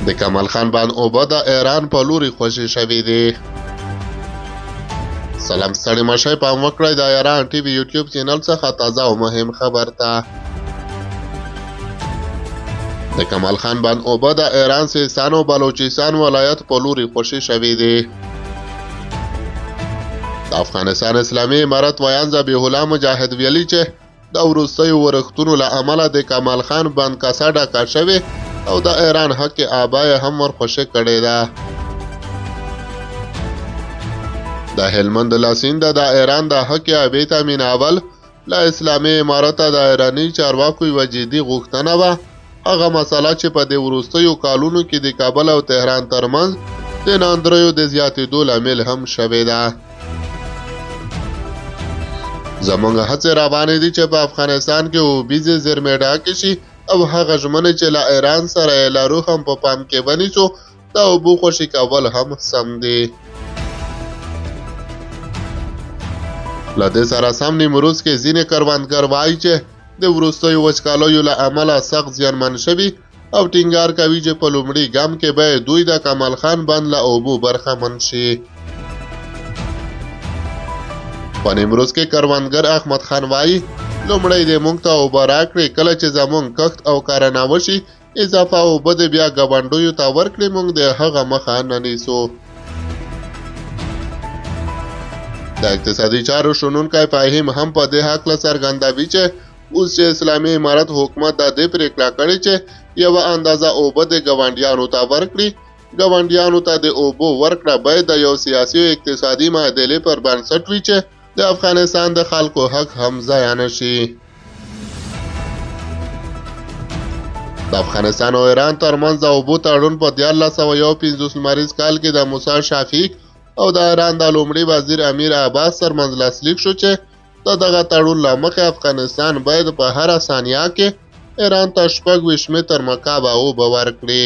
د کمال خان بند اوبه د ایران په لوري خوشي شوې دي. سلام ستړي مشئ پام وکړئ د ایران ټي وي یوټیوب چینل څخه تازه او مهم خبر ته. د کمال خان بند اوبه د ایران سیستان او بلوچستان ولایت په لوري خوشي شوې دي. د افغانستان اسلامي امارت ویان ذبیح الله مجاهد ویلي چې د وروستیو ورښتونو له امله د کمال خان بند کاسه ډکه شوې او د ایران حق آبا یې هم ورخوشي کړې ده. د هلمند له سینده د ایران د حق آبا تامینول له اسلامي امارت د ایراني چارواکو یوه جدي غوښتنه وه، هغه مسله چې په دې وروستیو کالونو کې د کابل او تهران ترمنځ د ناندریو د زیاتېدو لامل هم شوې ده. زموږ هڅې روانې دي چې په افغانستان کې اوبیزې زیرمې ډکې شي او هغه ژمنې چې له ایران سره یې لرو هم په پام کې ونیسو. د اوبو خوشي کول هم سم دي. له دې سره سم نیمروز کې ځینې کروندګر وایي چې د وروستیو وچکالیو له امله سخت زیانمن شوي او ټینګار کوي چې په لومړي ګام کې باید دوی د کمال خان بند له اوبو برخمن شي. په نیمروز کې کروندګر احمد خان وایي لومړی دې موږ ته اوبه راکړي، کله چې زموږ کښت او کرنه وشي اضافه اوبه دې بیا ګاونډیو ته ورکړي، موږ د هغه مخه نه نیسو. د اقتصادي چارو شنونکی فهیم هم په دې هکله څرګندوي چې اوس چې اسلامي امارت حکومت د دې پرېکړه کړې چې یوه اندازه اوبه د ګاونډیانو ته ورکړي، ګاونډیانو ته د اوبو ورکړه باید د یو سیاسي او اقتصادي معادلې پر بنسټ وي چې د افغانستان د خلکو حق هم ضایع نشي. د افغانستان او ایران ترمنځ د اوبو تړون په 1951 لمریز کال کې د موسی شفیق او د ایران د لومړي وزیر امیر عباس ترمنځ لاسلیک شو چې د دغه تړون له مخې افغانستان باید په هره ثانیه کې ایران ته 26 متر مکعب اوبه ورکړي.